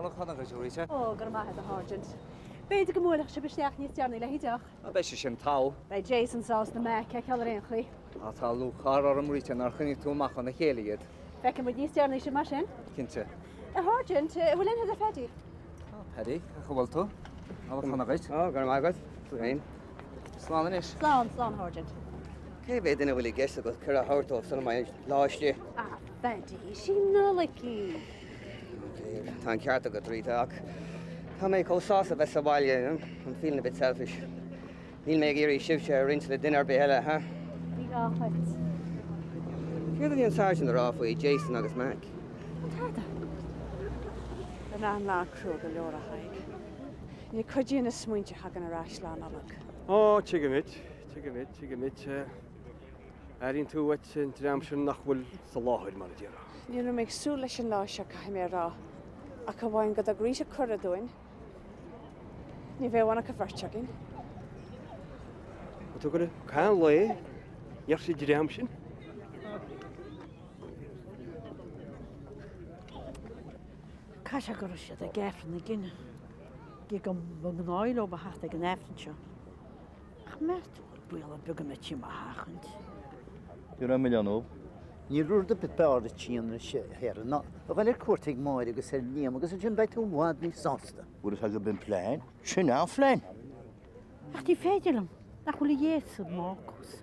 Nolach chana go siúrite? Ó, gur maithe a Hargent. Beidir go múlach se besteach níos dearna le hiideach. A bheith sin tá. Bei Jason sás na me ce ceall réon chuí. A tá lúchar ar an mrite nar chuine túach an na chéalaad. Feice mu níos dearna se mar sin? Cinnte. A Hargent, bhfuil inhead a fedí? Hedi, a chubhil tú? Nolach chana gait? Ó, gur maigad. Túin. Slán is. Slán Hargent. Cé bhéh duine bhfuil I gceiste go cur a háirtóh sanna mai láiste. Ah, fedí, sí nulací. Tá cearta go tríteach. Tá méid cóása bheith sa bhaile, I'm feeling a bit selfish. Níl méid géirí sibse a rinse le duine be heile, ha? Ní gáchait. Céad íon sargeant a rá faoi Jason agus Mac. Táda. An an lá crú go leor a haig. Ní chuidíon na smuinte hagan a ráisláán amach. Ó, tigamid. Aríonn tú wait sin tram sin nach bhfuil sa láthir mar a dtíara. Ní méid sú leis an lá se cai mé rá. A go bhhain go a grís a chur a dúin. Ní bhéhhainna go bharteagin. Tú go cá le ar sé dram sin? Cai se gur sé a gefran na gine. Gé go bhagnáil ó hatha an efran seo. Ach meú bual a buga me tí hachant. Dúra milliónó. Ní rúda bit beáda tíanna sé hearna. A bhfuil cuairtaigh máir agus ar líam agus sin beit tú bhád ní sásta. Búr has bin pléin? Sin á flein. Ach tí féidirlam, nach bhfuil dhéasú mácus.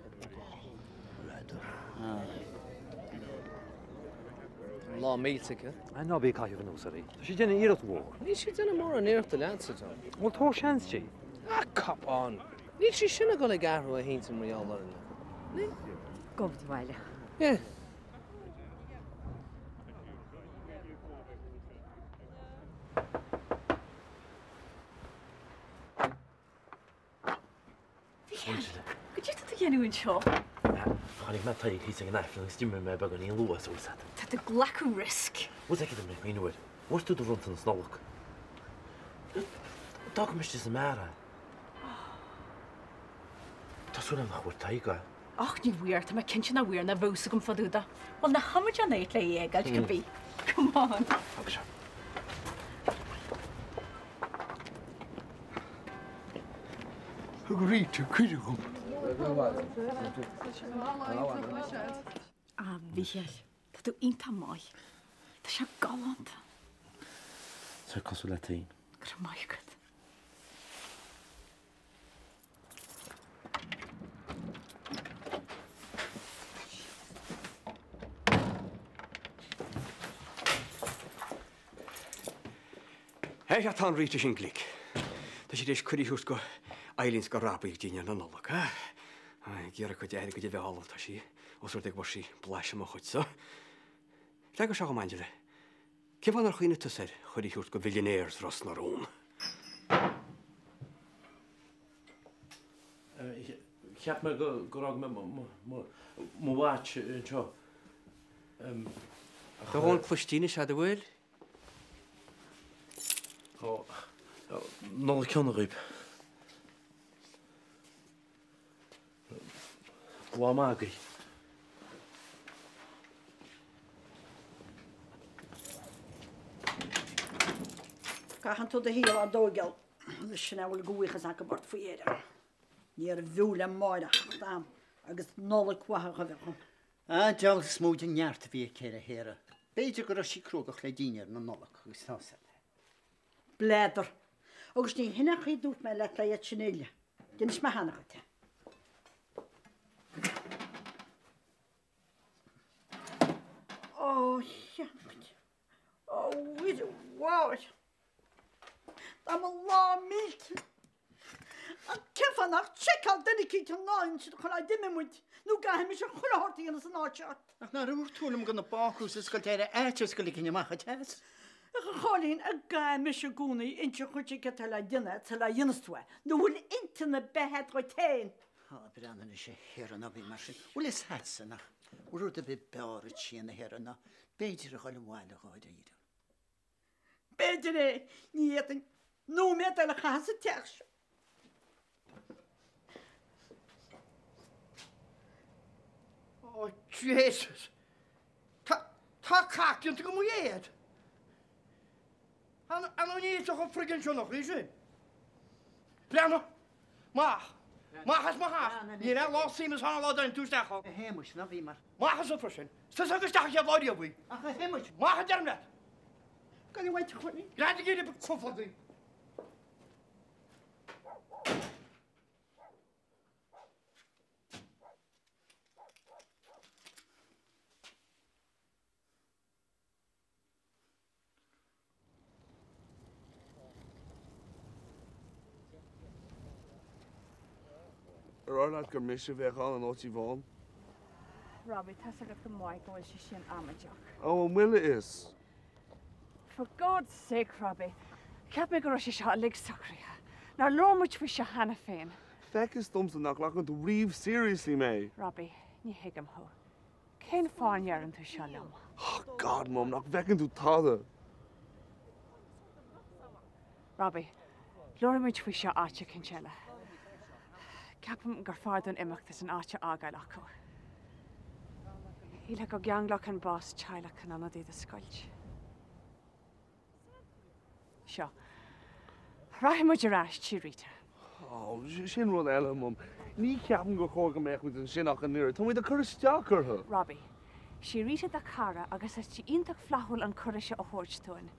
Lá mílteige? Ná bí caiithh an úsaí. Tá sé déanana iad mhór. Ní sé duna mór an éirta leansa tá. Bhil tó seanstí. Ah, capán. Ní sé sinna go le garú a hínta mriálar na. Ní? Gomht bhaile. Yeah. Go dtí a dhéanúin seo? Chanig me taigh hí an efran stimir me bag an íon luas úsad. Tá a glacu risk. Bhil ag mé míúir, Mhór tú do runta an snolach. Dá go meiste sa mara. Tásúna nach chuir taiga. Ach ní bhuiir tá cin sin na bhuiir na bhúsa gom fadúda. Bhil na hamid an éit le éagail go bhí. Come on. Agus se. Ríte cuiide gom. A bhíal, Tá tú inta mai. Tá se galanta. Sa cosú le taí. Gur maigad. Hei a tá ríte sin glic. Tá sé éis chuiríús go Eilíns go rápaigh díine na nolach, ha? Ggéar chu deir go dé bheála tá sí, os ru ag bar sí bleise mo chuid sa. Le go se go maidile. Cé bhanar chuoine tu sé chuiríús go bhilionéirs ras na rún. Cheap me go rag me mo bháit an seo. Tá bhain chluistíine se bhfuil? Nó ceanna rúb. Bhá mágaí. Caihan tú a híal a dógeal. Leis sin bhfuil gúichas a go bort faoéire. Ní ar bhúla máide am agus nóla cuatha go bheitchum. Deall smóide neart a bhí céir a héire. Beidir go sí crógach le díinear na nolach agus tása. Bléidir. Agus ní hinach í dút me le le sinnéile. Dins me hanach te. Ó, cheancht. Ó, widir bháir. Tá má lá mílt. A cefannach tseáil dennicí an náin si chun a diime muid. Nú gaim se chuirthirtaí an san áteart. Ach ná úr túlam gan na báús is go téire éitir go cinine macha teas. Cholín a gaim se gúnaí inte chuirte go tal duine tal a dionastue. Nó bhfuil intena behead go tain. Há breanna sé héan a bhí mar sin. Bhfuil is hetsanach. Úr a bit beir sin na héanna. Beidir a chuil bháile gáide iad. Beidir é ní nó mé le chaasa teach. Oh, Jesus! Tá cáceanta go mhéad. An ní go frigin se noch ríise. Pleanna? Machas ní le lá símas hána lá dain túisteach. Héimeis na bhí mar. Machas op sin. Stas agus daach sé bláí a bhui. Ach héimeis. Macha derm net. Gan i waith chwni? Graid i gyd i cwffodi. Rárá gur mis bheitán an ótí bháin. Robbie, tas agad go mhaid go bhfuil sé sin amadeach. Ó, bhfuil is. For God's sake, Robbie, ceap mé go raibh sé seo lig sacríthe. Ná lormuid fa se hena féin. Fecus domsa nach lachan tú riomh seriously mé. Robbie, ní hiigem ho. Cén fáinhear an tú seo lem. Oh, God, Mum, nach bhecin tú tada. Robbie, lormuid fa seo áte cinsile. Ceapam gur fád an imeachtas an áte ágail acu. Íle go geanglach an bás teilech an anad iad a scoilt. Seo, raithmuid a ráis tí rita. Oh, sin rud eile, Mum. Ní ceapan go chóga meach mit an sinach an nuair. Tá muid a chur isteach orthu. Robbie, sí rita a cara agus is tí ionach flahúil an churise a thuirtúin.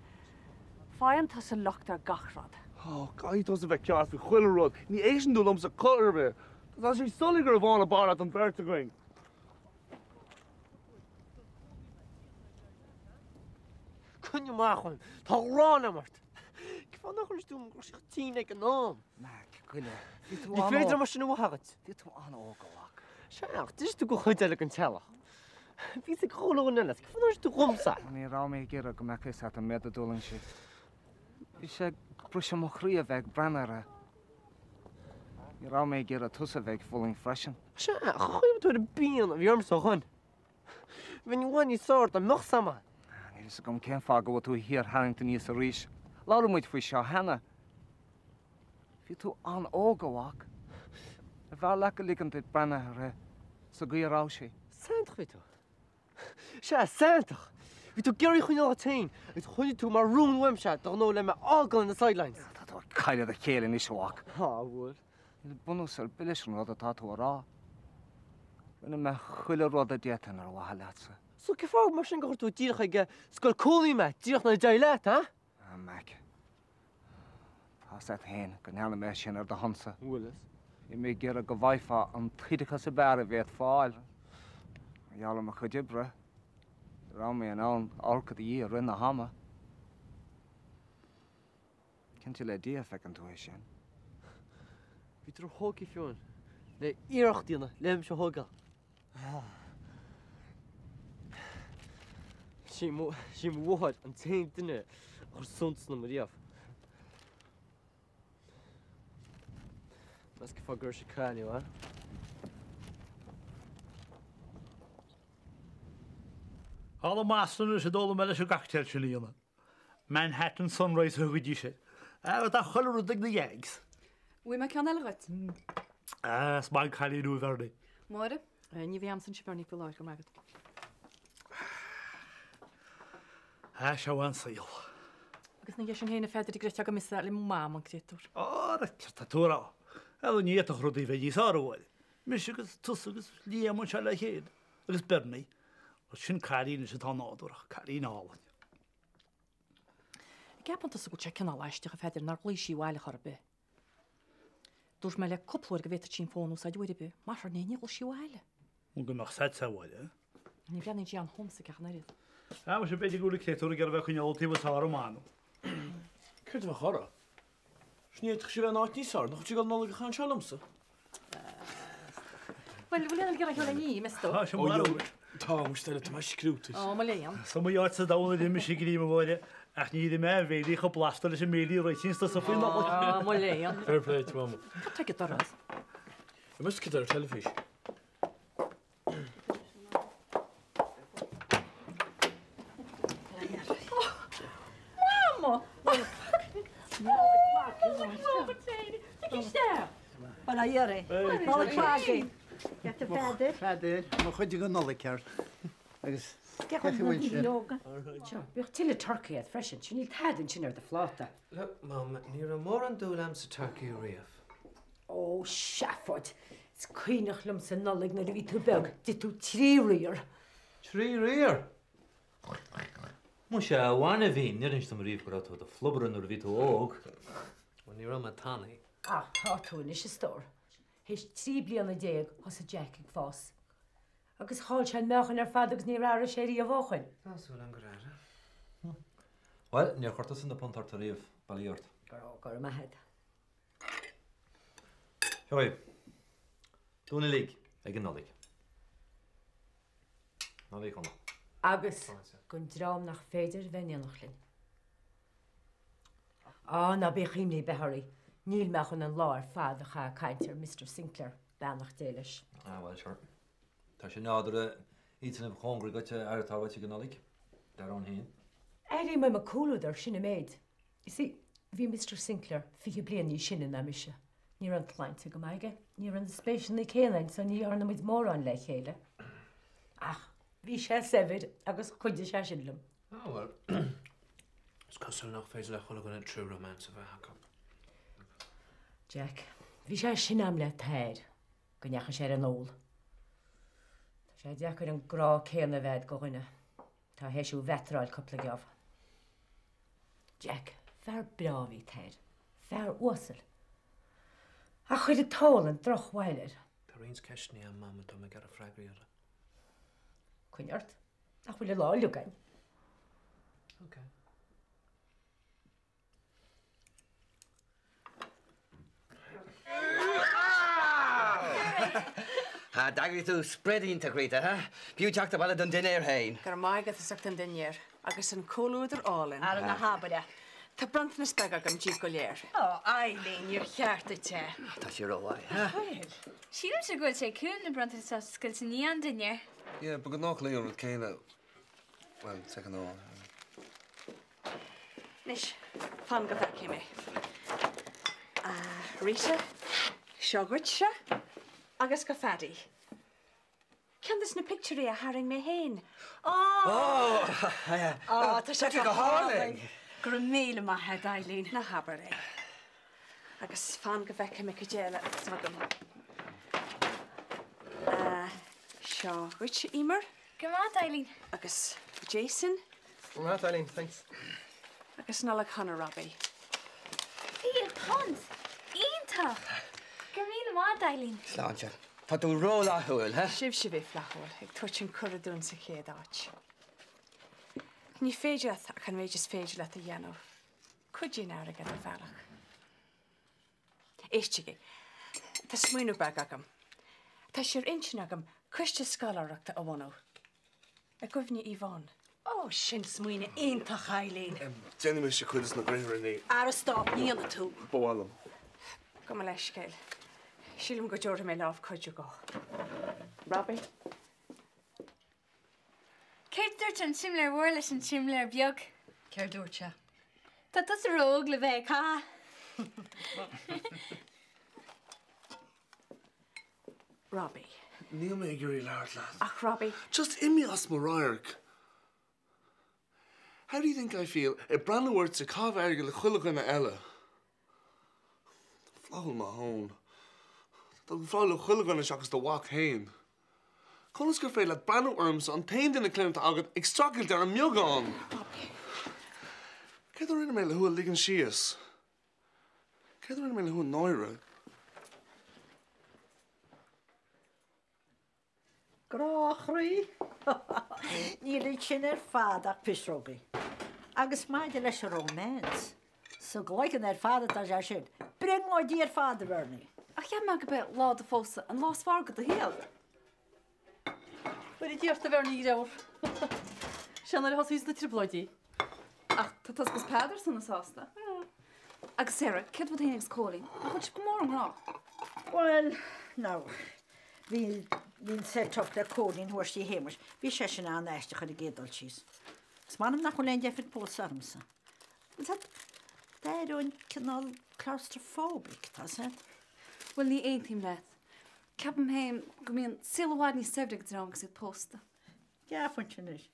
Fáan tas a locht ar gachrad. Oh, gaiitos a bheith ceart fi chuile rud. Ní éisian dú lomsa chuir bheith. Tá sé soligar a bháin a barat an bhirrta going. Cynne machon, tá rána mart. Cyfan nach chwrs dwi'n gwrs i'ch tîn ag yn om. Mac, gwyle. Ni ffeidr am ysyn nhw hagat. Fi tú an ógawach. Siach, dys dwi'n gwchyd eleg yn tela. Fi sy'n chwl o'n yna, cyfan nach dwi'n gwmsa. Ní rá mé ggéire go mechas at an medadúlan si. Bhí sé brúise mo chríomh bheith brennara. Ní rá mé ggéire tusa bheith fúling freisin. Siach, chwyb dwi'n bíon a fiorm so chun. Fy'n iwan i sort am noch sama. Ní is gom cén fá go tú hir Harrington níos a ríis. Lára muid faoi seo hena. Bhí tú an ógawach. A bhar lecha ligan bit brennara sa gúrá sé. Santach fi tu. Siach, santach. Fi tu geri chwyn o'r tein. Fi tu chwyn tu mar rŵn wem siach, doch no le me agol in the sidelines. Tá tú caile a chéile ní seoach. Ha, wyd. Ní bunús ar bilis an rud atá tú rá. Buna me chuile rud a détan ar wahalátsa. So cyfawr mar sy'n gofod tu dirach ag sgol cwli me, dirach na dailet, ha? Mac. Tá set hen go neala me sin ar de hansa. Willis. I mé ggéar go bhaithá an tríidecha sa bear a bhéad fáil. Dheala a chudibre. Rá mé an ann orcad í a rinne hama. Cinnte le dia fecin tú é sin. Fi tu hog i fion. Ne, irach dina, lem se hoga. Si mo wahad an tein dine o'r sons na mariaf. Mas gyfa gyr si cani, wa? Alla maastan is het alle met een cocktailtje liana. Manhattan Sunrise huggy se. Wat dat geloof ik de jags. Wie ma kan al rat. Smaak ga je nu verder. Moeder, nie wie am sin chiperni veel uit gemaakt. Sjá an sail. Agus na jeshin hena feder i gretja gamissa ali mam an kretur. Dat is dat tora. Elo niet toch rodi ve gisaro. Mishigus tusugus liam chala heen. Agus berni. Og sin Karin is het han ador. Karin al. Ik heb aan te checken al lastig feder naar politie waile harbe. Door me le koppler gewet chin fonu sa jodi be. Maar nee nie politie waile. Onge mag zet sa waile. Ni vjan niet aan homse garnarit. Ja, maar ze beetje goede kretur ger we kunnen altijd wat haar man. Kurt we gara. Sneed geschreven nooit niet zo. Nog je nog gaan shalomse. Wel, wil je nog gaan niet, mesto? Ha, zo maar. Tá, moest het maar schroet. Oh, maar Leon. Zo moet je het dan de muziek die worden. Ach niet de mij weet ik op last dat is een media racing dat zo veel. Oh, maar Leon. Fair play to mama. Wat trek je daar uit? Je moest kijken naar televisie. Mama. Wel, Jerry. Wel, ik waag in. Get de verder. Verder, maar goed je gaan alle keer. Agus Bích til Turkey freisin sin níl tadan sin ar de fláta. Mam, ní a mór an dúlam sa Turkey riamh. Ó, Shefford, is cuoinech lum sa nolig na ví tú beg, di tú trí riir. Trí riir? Mu sé bhhaine bhín, níor instam riomh go ratú a flubran ar ví tú óg. Ní ram a tannaí. Tá túna is stór. Hís trí blianana déag hos a Jack ag fás. Agus háil se mechan ar fad agus ní rara sé í a bhchain. Tásúil an goráire. Well, níor chuirtas in na pontarta riomh, bailíort. Gur mahead. Hoi, dúna líg ag an nolig. Nolig chuna. Agus gon drám nach féidir bheinianach linn. Na bé chiimlí betharí. Níl mechan an láir fad a cha caiintear Mr. Sinclair benach déiles. Well, sure. Tá sé nádra ítan a chóngra gote airtáhaid ag an nolig. Dar an hén. Éirí mai ma cúlúdar sinna méid. Isí, bhí Mr. Sinclair fi blian ní sinna na mise. Ní an tlainte go maige, ní an spéisian na céalain sa ní arna muid mór an le chéile. Bhí sé sefid agus chuide sé sinlumm. Well, is cosúil nach féidir le chola gona trú romance a bheith haca. Jack, bhí sé sin am le tair go necha sé an óil. Tá sé deachar an grá céanna bheith go rinne. Tá héisiú vetráil coppla geamh. Jack, fear bráhí tair, fear uasal. A chuid a tóil an droch bhailir. Tá rins ceisní am mamma do me gar a freigraíola. Cuineart, a chuil lá lugain. Ok. Dagri tú spreading ta grita, ha? Bíú teachta bala don dinéir hain. Gur maigad a sucht an dinéir, agus an cóúidir álinn. Ar na habada. Tá brant na speg agam dí go léir. Eileen, you're chearta te. Tá sé róhhaid, ha? Sílim sé goil sé cún na branta sa scilte ní an duine. Yeah, but good knock Leon céine. Well, second all. Nis, fan go bheici mé. Rita, seogurt se, agus go fadi. Ceantas na picturí a haring mé héin. Tá sé go háling. Gur míle maithe Eileen na habar é. Agus fan go bheici mé go déile agam. Seogurt se imer. Gymrad, Eileen. Agus Jason. Gymrad, Eileen, thanks. Agus nála Conor Robbie. Fíl pont. Ítach. Gymrad mad, Eileen. Sláinte. Tá tú róla thuil, ha? Sibh si bhí flachúil, ag tuairt an curadún sa chéad áit. Ní féidir a chan méidir féidir le a dhéanamh. Cuid dín ára gan a bhealach. Éistigi, tá smuoinú bag agam. Tá siar insin agam cuiste scalarachta a bhhanú. A gofni Yvonne. Sin smuoine aontach Eileen. Jenny mis sé chuidas na gréir ní. Ar stop níana tú. Bólam. Go me leis céil. Sílim go deorra mé láh chuide go. Robbie? Céir dúirt an simléir mhór leis an simléir beag. Céir dúirte. Tá tas a róg le bheith cá. Robbie. Níl mé gurí leart lad. Ach, Robbie. Just imi as Mariark. How do you think I feel? Brandon words a carve ergel le chuilagana ella. Flaul ma hón. Tá fáil le chuilagana seachas do walk hain. Conas gur féile Brandon worms an tain in a clint agad ag struggle dar an miogán. Céad rinne mé le hu a ligan sias. Céad rinne mé le hu náire. Gráchraí? Ní le sin fad ach pisrógaí. Agus maidir leis a romance. So gleichen fada tá sé sin. Bring má dí fada bharnaí. Ach ja me go bit lá a fósa an lás fargad a héal. Bud I díart a bhar ní raibh. Seanar hasís na triploidí. Ach, tá tas gus peidir san nasásta. Agus Sarah, ced bud héananig scólaí. A chud go mór an rá. Well, no. Bhín set up le códaín thuair sí héimeis. Bhí sé sin an éiste chud a gédal síos. Is manam nach chuléon defid pós armsa. Déirún cinál claustrophobic, tá sé? Well, ní aontaim leat. Ceapam héim go míon sílháid ní sebhdeag drám agus iad pósta. Ja, fan sin is.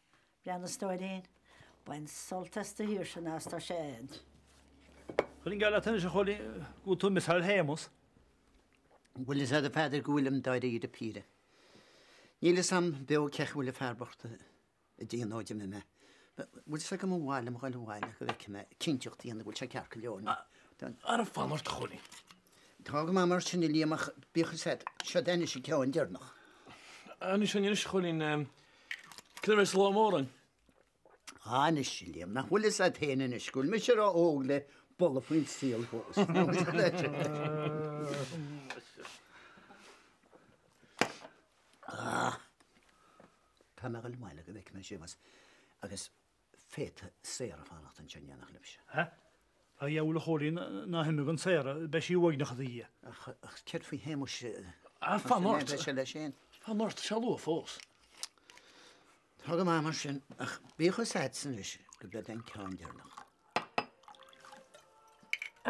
Brianna stoidin. Bain soltas de hirsen nas ta shed. Chulín gael at hynny chulí gwtw misal hemus. Wil is a fadr gwylym doedd i dy pire. Níl sam bew cech wil y ffarbocht y dyn oed yma me. Wil is ag am wael am gwael wael ac oedd yma cyntiwch di yn y gwyl siag carc lion. Ar y fan o'r chwli. Tog yma mae'r sy'n ili am ach bych y sed. Siad ennill i cael yn dyrnoch. Ani sy'n ynys chwli'n clywys lo moran. Anish ili am na wil is a ten yn ysgwyl. Mis yr o ogle bol o pwynt syl hos. Pan ag ylwael ag ydych mewn siwas. Agus fet ser a fan at yn sian nach lybsio. Ha? A iawn o choli na hymig yn ser, beth i wag nach ydych i. Ach, cert fi hemus... A fan ort. Fan ort sialw o ffos. Tog yma mar sy'n, ach, bych o sed sy'n lys, gyblad ein cawn dyrnach.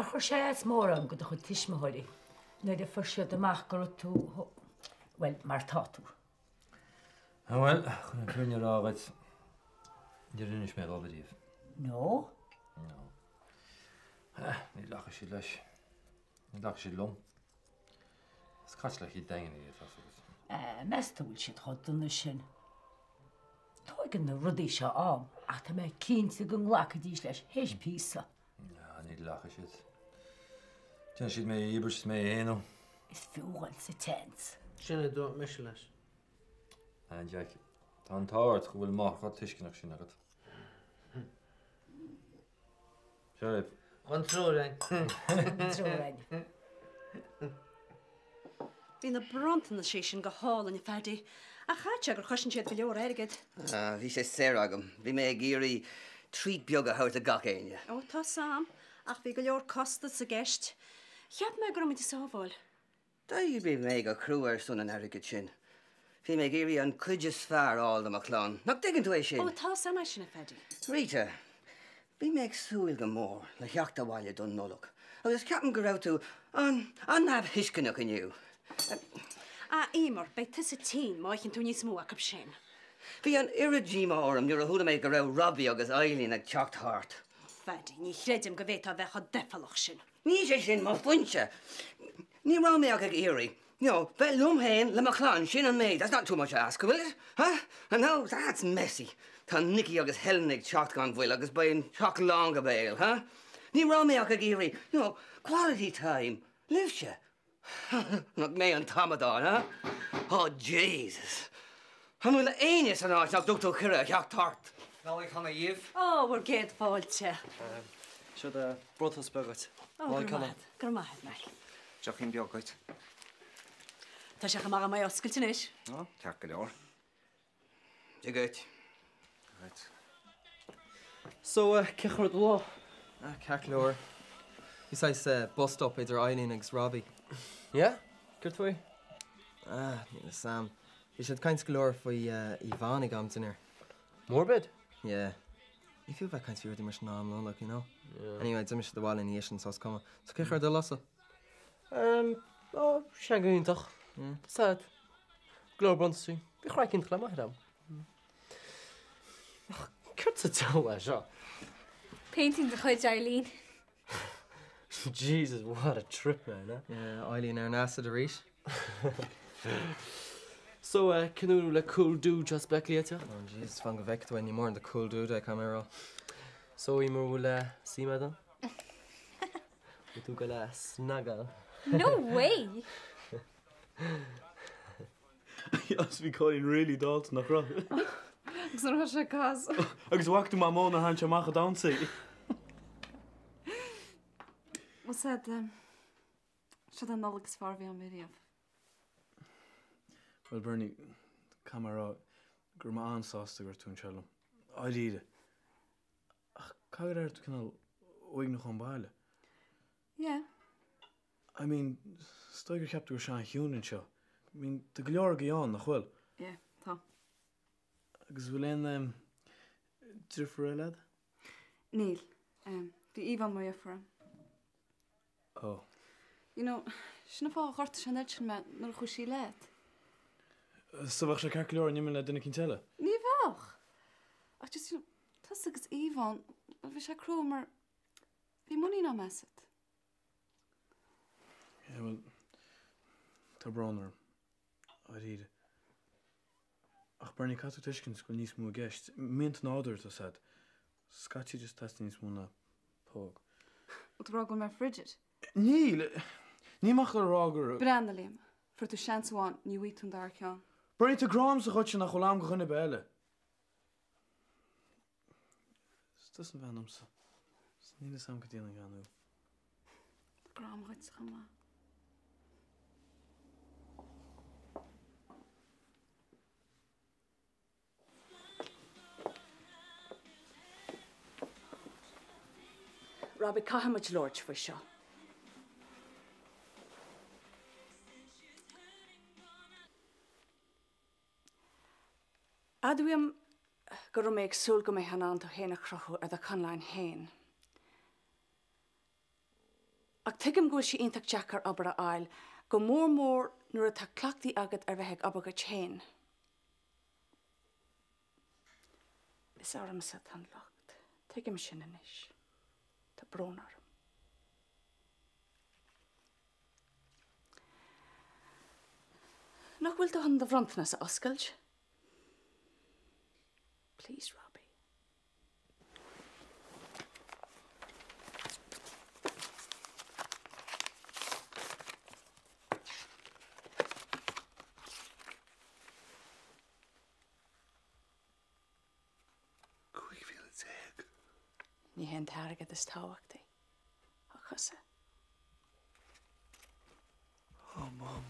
A chwr siad môr am gyda chwyd tish ma holi. Nid y ffyrsio dy mach gyrw tŵ... Wel, mae'r tatw. Wel, chwn yn pryn i'r agad. Dyr yn ysmedd o fydd. No? No. Ni lach ysig leis. Ni lach ysig lwm. Sgach lach i dengen i ddeth. Mes ta wyl sydd chod yn ysyn. Toi gyn y ryddi sio am, a ta me cyn sydd yn glac ydych leis heis pisa. Ja, ni lach ysig. Tyn sydd me i ibers me i enw. Is fywel sy tens. Sinna do Michelas. En Jack. Tan tawart chwyl mach o tisgyn ag sy'n agad. Siarib. Ond trwy'n. Trwy'n. Fi'n y bront yn y session go hall yn y ferdi. A chad ag o'r chwysyn siad fili o'r ergyd. Fi sé ser agam. Fi me giri treat bioga hawt a gach einia. O, ta sam. Ach fi gylio'r costad sy gest. Chiad me grwm i di sofol. Da i fi me go crwyr son yn ergyd sin. Fi me giri an cwydys far all am a clon. Nog digyn dwi sin. O, ta sam eisiau y ferdi. Rita, fi meg sŵl go môr le hiacht a walia dun nolog. Agus cap'n gyraw tu an haf hisgynach yn yw. A imor, bei tys y tîn mo eich yn tŵn i smw ac ab sin. Fi an irrigima oram nŵr a hwda me gyraw Robbie agus Eileen ag chocht hart. Ferdi, ni chredim gyfeita fech o defaloch sin. Ni sé sin ma funse. Ni ra me ag iri. No, fel lwm hen, le maclan, sin an maid. That's not too much to ask, will it? Huh? And now, that's messy. Ta Nicky agus Helnig chocht gan fwyl agus bain choch long a bail, huh? Ni ra me ag iri. No, quality time. Live she. Nog me an tamadon, huh? Oh, Jesus. Han wil einies an oes nog dwgtw cyrra chocht tart. Wel, ik ga naar Jiv. Oh, we're good, Paultje. Sio da brothos bygod. Oh, gyrmahed, Mel. Joch chi'n biogwyd. Ta siach am aga mai osgyl ti'n eich? O, tac gyda o'r. Di gyd. Right. So, cechor dy lo? Cac lor. Is eis bus stop idir Eileen ag's Robbie. Yeah? Gyrt fwy? Níl Sam. Is het kains glor fwy Ivan i gamt in er. Morbid? Yeah. I feel that kains fyr di mysh naam no, like, you know? Yeah. Anyway, dim mysh the wall in the ishin sos koma. So cechor dy losa? Siag yn toch. Sad. Glor bront sy'n. Fi chwaith cynt chla mahad am. Cyrt y tawa, sio. Painting the chwyd Eileen. Jesus, what a trip, man, eh? Yeah, Eileen ar nasa dy reis. So, cynnu le cool dude just back later? Oh, jeez, fan go vec dwein ni more in the cool dude, I camera. So, I mor wula si madan? Tu gala snuggle. No way! As fi coi'n really dalt nach rog. Ag sy'n rhaid eisiau cas. Agus wach du ma môn a hansio mach a down si. What's that, Siad an nolig sfar fi am video. Wel, Bernie, camera, gyr ma ansast gyr tŵn sialwm. Oed ide. Ach, cagr tu cynnal oig noch o'n baile. Yeah. I mean, stoiger cap gyr sian hiwn yn sio. I mean, dy glior gaion nach wel. Yeah, ta. Agus wil ein driffer lad? Neil, fi Ivan mwy effra. Oh. You know, sy'n fawr chort sy'n edrych me nyr chwysi let. So fach siya caglior ni'n mynd dyn cyn tele? Ni fawr. just, tas agus Ivan, bhí sé crú mar bhí muí ná mesad. Yeah, well, tá bránar a ríide. Ach barnig catú tuiscin scoil níos mú gceist. Mint náidir tá said. Scatí just testa níos mú na póg. Ut rágul mar frigid. Ní mach le rágur. Branda léim, for tú seansáin ní bhí tún dar ceán. Barnig tá grám sa chuid sin nach choláam go chunne beile. Stas an bhenamsa. Níle sam go dtíana ganú. Grám chuid sa chama. Robbie, cahamid Lord for seo. Adwiam go méid súl go mé hanán do héna crochu ar a canlain héin. Ach tuigim go sí ionach Jackar aber a ail, go mór nuair atá clachtaí agad ar bheith aber go chéin. Is áram sa tan locht, tuigim sin inis. Tá brónar. Nach bhfuil do han do bhrantana sa oscailt? Please, Robbie. Quick feel it's egg. Ní hen targad is táhachtaí. A chusa. Oh, Mom.